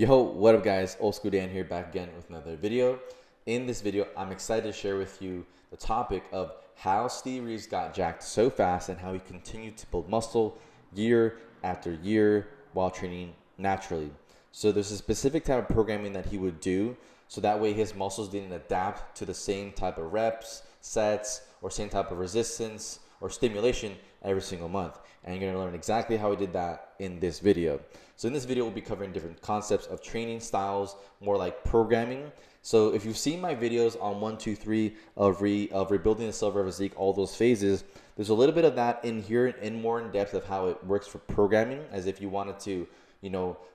Yo, what up guys? Old School Dan here, back again with another video. In this video, I'm excited to share with you the topic of how Steve Reeves got jacked so fast and how he continued to build muscle year after year while training naturally. So there's a specific type of programming that he would do so that way his muscles didn't adapt to the same type of reps, sets, or same type of resistance or stimulation every single month. And you're gonna learn exactly how he did that in this video. So in this video, we'll be covering different concepts of training styles, more like programming. So if you've seen my videos on 1, 2, 3 of rebuilding the silver physique, all those phases, there's a little bit of that in here and more in depth of how it works for programming, as if you wanted to,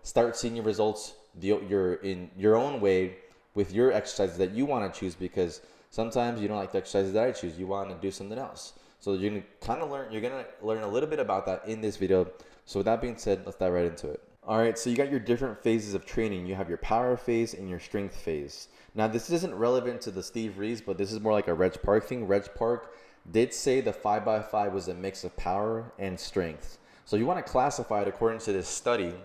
start seeing your results in your own way with your exercises that you want to choose, because sometimes you don't like the exercises that I choose. You want to do something else. So you're gonna learn a little bit about that in this video. So with that being said, let's dive right into it. All right, so you got your different phases of training. You have your power phase and your strength phase. Now, this isn't relevant to the Steve Reeves, but this is more like a Reg Park thing. Reg Park did say the 5x5 was a mix of power and strength. So you want to classify it according to this study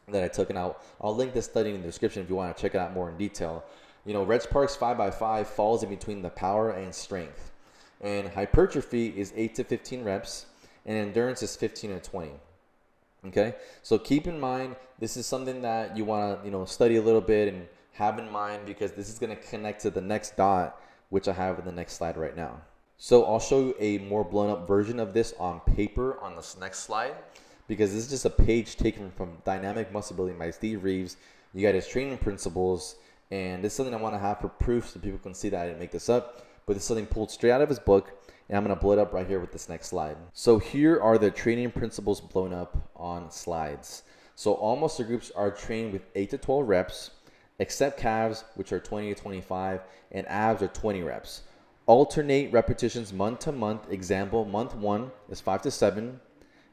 that I took, and I'll link this study in the description if you want to check it out more in detail. Reg Park's 5x5 falls in between the power and strength. And hypertrophy is 8 to 15 reps, and endurance is 15 to 20. Okay, so keep in mind, this is something that you want to study a little bit and have in mind, because this is going to connect to the next dot, which I have in the next slide right now. So I'll show you a more blown up version of this on paper on this next slide, because this is just a page taken from Dynamic Muscle Building by Steve Reeves. You got his training principles, and this is something I want to have for proof so people can see that I didn't make this up, but this is something pulled straight out of his book. And I'm going to blow it up right here with this next slide. So here are the training principles blown up on slides. So all muscle groups are trained with 8 to 12 reps, except calves, which are 20 to 25, and abs are 20 reps. Alternate repetitions month to month. Example, month 1 is 5 to 7.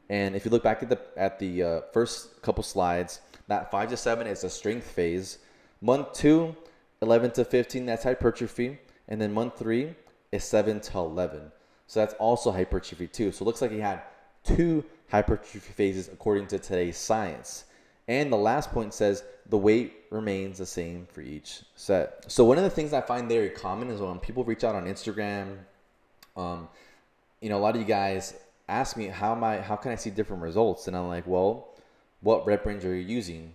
And if you look back at the first couple slides, that 5 to 7 is a strength phase. Month 2, 11 to 15, that's hypertrophy. And then month 3 is 7 to 11. So that's also hypertrophy too. So it looks like he had 2 hypertrophy phases according to today's science. And the last point says the weight remains the same for each set. So one of the things I find very common is when people reach out on Instagram, a lot of you guys ask me how can I see different results? And I'm like, well, what rep range are you using?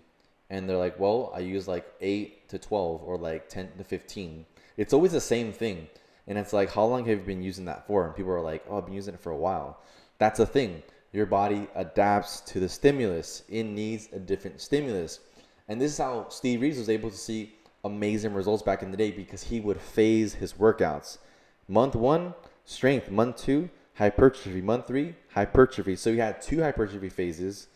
And they're like, well, I use like 8 to 12 or like 10 to 15. It's always the same thing. And it's like, how long have you been using that for? And people are like, oh, I've been using it for a while. That's the thing. Your body adapts to the stimulus. It needs a different stimulus. And this is how Steve Reeves was able to see amazing results back in the day, because he would phase his workouts. Month 1, strength. Month 2, hypertrophy. Month 3, hypertrophy. So he had 2 hypertrophy phases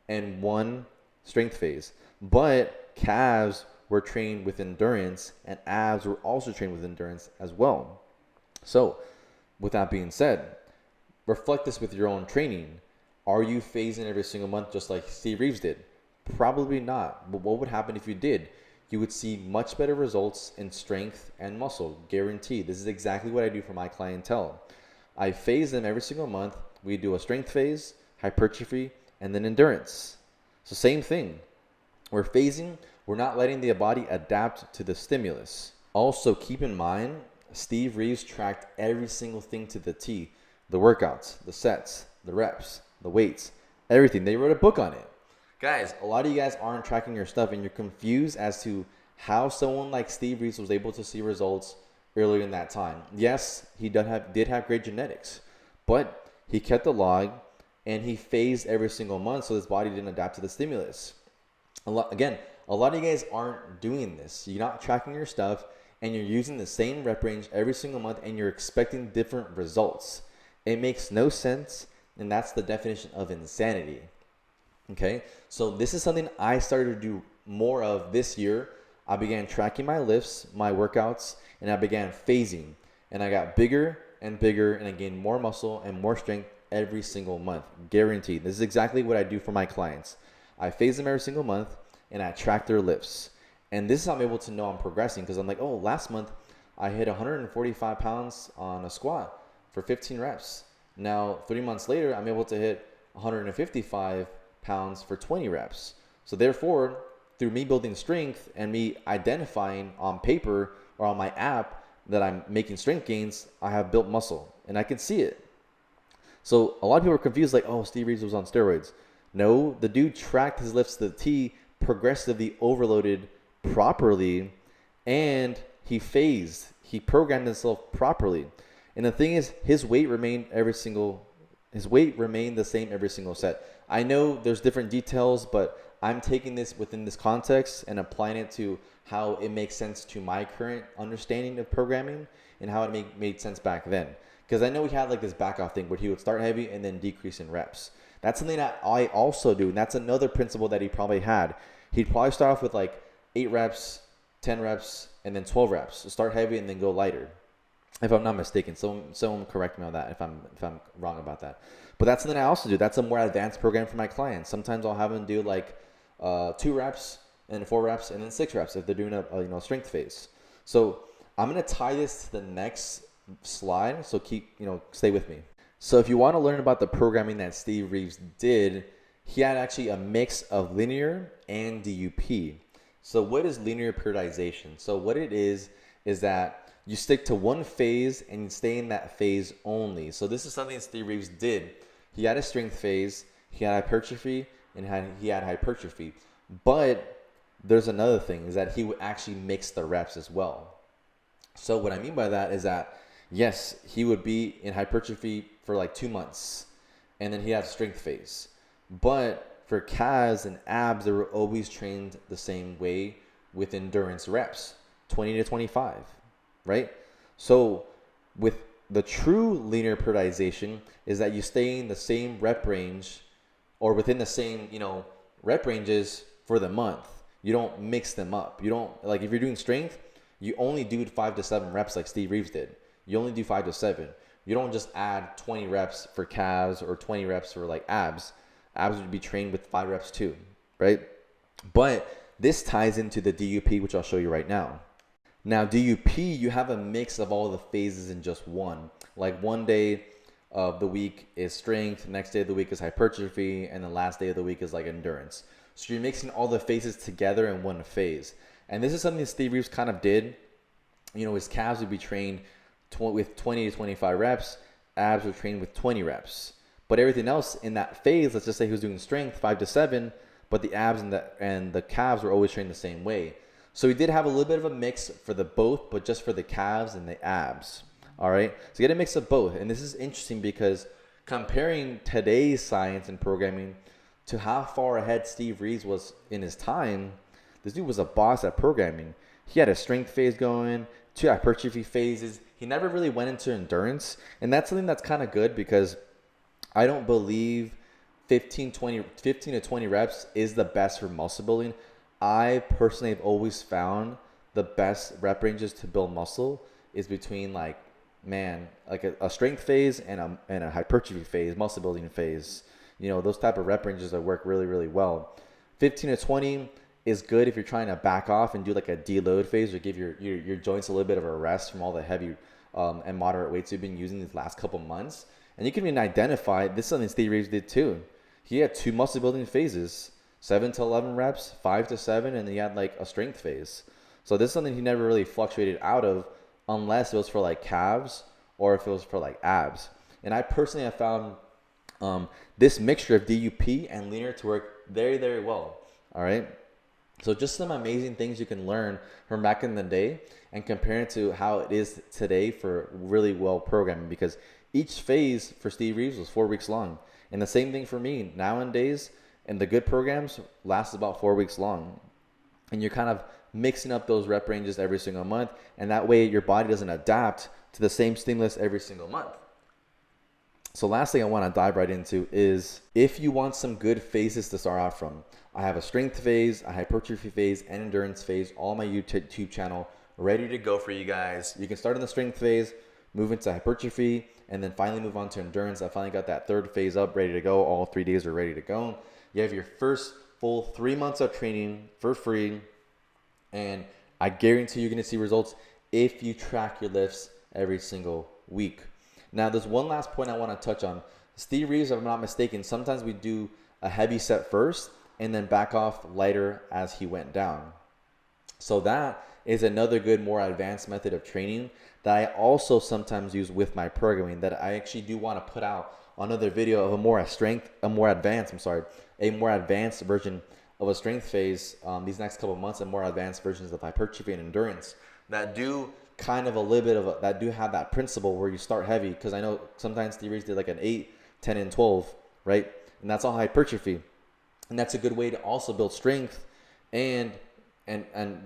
and 1 strength phase. But calves were trained with endurance, and abs were also trained with endurance as well. So with that being said, reflect this with your own training. Are you phasing every single month just like Steve Reeves did? Probably not. But what would happen if you did? You would see much better results in strength and muscle, guaranteed. This is exactly what I do for my clientele. I phase them every single month. We do a strength phase, hypertrophy, and then endurance. So same thing. We're phasing. We're not letting the body adapt to the stimulus. Also, keep in mind, Steve Reeves tracked every single thing to the T. The workouts, the sets, the reps, the weights, everything. They wrote a book on it. Guys, a lot of you guys aren't tracking your stuff, and you're confused as to how someone like Steve Reeves was able to see results earlier in that time. Yes, he did have great genetics, but he kept the log, and he phased every single month so his body didn't adapt to the stimulus. A lot of you guys aren't doing this. You're not tracking your stuff, and you're using the same rep range every single month, and you're expecting different results. It makes no sense, and that's the definition of insanity. Okay, so this is something I started to do more of this year. I began tracking my lifts, my workouts, and I began phasing, and I got bigger and bigger, and I gained more muscle and more strength every single month, guaranteed. This is exactly what I do for my clients. I phase them every single month, and I track their lifts. And this is how I'm able to know I'm progressing, because I'm like, oh, last month I hit 145 pounds on a squat for 15 reps. Now, 3 months later, I'm able to hit 155 pounds for 20 reps. So therefore, through me building strength and me identifying on paper or on my app that I'm making strength gains, I have built muscle and I can see it. So a lot of people are confused, like, oh, Steve Reeves was on steroids. No, the dude tracked his lifts to the T, progressively overloaded properly, and he phased. He programmed himself properly. And the thing is, his weight remained the same every single set. I know there's different details, but I'm taking this within this context and applying it to how it makes sense to my current understanding of programming and how it made sense back then. Because I know he had like this back off thing where he would start heavy and then decrease in reps. That's something that I also do. And that's another principle that he probably had. He'd probably start off with like 8 reps, 10 reps, and then 12 reps. So start heavy and then go lighter. If I'm not mistaken, someone correct me on that if I'm wrong about that. But that's something I also do. That's a more advanced program for my clients. Sometimes I'll have them do like 2 reps and then 4 reps and then 6 reps if they're doing a strength phase. So I'm gonna tie this to the next slide. So stay with me. So if you want to learn about the programming that Steve Reeves did, he had actually a mix of linear and DUP. So what is linear periodization? So what it is that you stick to one phase and you stay in that phase only. So this is something Steve Reeves did. He had a strength phase, he had hypertrophy, and he had hypertrophy. But there's another thing, is that he would actually mix the reps as well. So what I mean by that is that, yes, he would be in hypertrophy for like 2 months, and then he had a strength phase. But for calves and abs, they were always trained the same way with endurance reps, 20 to 25. Right? So with the true linear periodization is that you stay in the same rep range or within the same, rep ranges for the month. You don't mix them up. You don't, like, if you're doing strength, you only do 5 to 7 reps like Steve Reeves did. You only do 5 to 7. You don't just add 20 reps for calves or 20 reps for like abs. Abs would be trained with 5 reps too, right? But this ties into the DUP, which I'll show you right now. Now, DUP, you have a mix of all the phases in just one. Like one day of the week is strength, next day of the week is hypertrophy, and the last day of the week is like endurance. So you're mixing all the phases together in one phase. And this is something Steve Reeves kind of did. His calves would be trained with 20 to 25 reps, abs were trained with 20 reps. But everything else in that phase, let's just say he was doing strength 5 to 7, but the abs and the calves were always trained the same way. So he did have a little bit of a mix for the both, but just for the calves and the abs. All right. So you get a mix of both. And this is interesting because comparing today's science and programming to how far ahead Steve Reeves was in his time, this dude was a boss at programming. He had a strength phase going, 2 hypertrophy phases. He never really went into endurance. And that's something that's kind of good because I don't believe 15 to 20 reps is the best for muscle building. I personally have always found the best rep ranges to build muscle is between like a strength phase and a hypertrophy phase, muscle building phase. Those type of rep ranges that work really, really well. 15 to 20 is good if you're trying to back off and do like a deload phase or give your joints a little bit of a rest from all the heavy and moderate weights you've been using these last couple months. And you can even identify, this is something Steve Reeves did too. He had 2 muscle building phases. 7 to 11 reps, 5 to 7, and then he had like a strength phase. So this is something he never really fluctuated out of unless it was for like calves or if it was for like abs. And I personally have found this mixture of DUP and linear to work very, very well. All right. So just some amazing things you can learn from back in the day and compare it to how it is today for really well programming, because each phase for Steve Reeves was 4 weeks long. And the same thing for me nowadays. And the good programs last about 4 weeks long. And you're kind of mixing up those rep ranges every single month. And that way your body doesn't adapt to the same stimulus every single month. So last thing I want to dive right into is if you want some good phases to start out from. I have a strength phase, a hypertrophy phase, and endurance phase, all on my YouTube channel ready to go for you guys. You can start in the strength phase, move into hypertrophy, and then finally move on to endurance. I finally got that 3rd phase up, ready to go. All 3 days are ready to go. You have your first full 3 months of training for free, and I guarantee you're going to see results if you track your lifts every single week. Now, there's one last point I want to touch on. Steve Reeves, if I'm not mistaken, sometimes we do a heavy set first, and then back off lighter as he went down. So that is another good, more advanced method of training that I also sometimes use with my programming, that I actually do want to put out another video of a more advanced version of a strength phase these next couple of months, and more advanced versions of hypertrophy and endurance that do kind of a little bit of that do have that principle where you start heavy, because I know sometimes Steve Reeves did like an 8, 10, and 12, right? And that's all hypertrophy, and that's a good way to also build strength and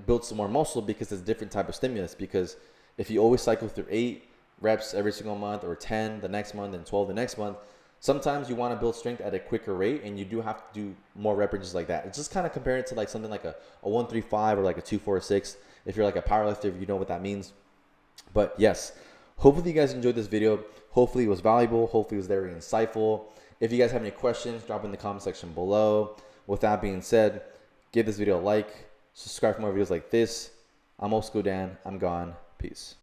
build some more muscle, because it's a different type of stimulus. Because if you always cycle through 8 reps every single month, or 10 the next month, and 12 the next month, sometimes you want to build strength at a quicker rate, and you do have to do more rep ranges like that. It's just kind of compare it to like something like a 135 or like a 246. If you're like a powerlifter, you know what that means. But yes, hopefully you guys enjoyed this video. Hopefully it was valuable. Hopefully it was very insightful. If you guys have any questions, drop in the comment section below. With that being said, give this video a like, subscribe for more videos like this. I'm Old School Dan. I'm gone. Peace.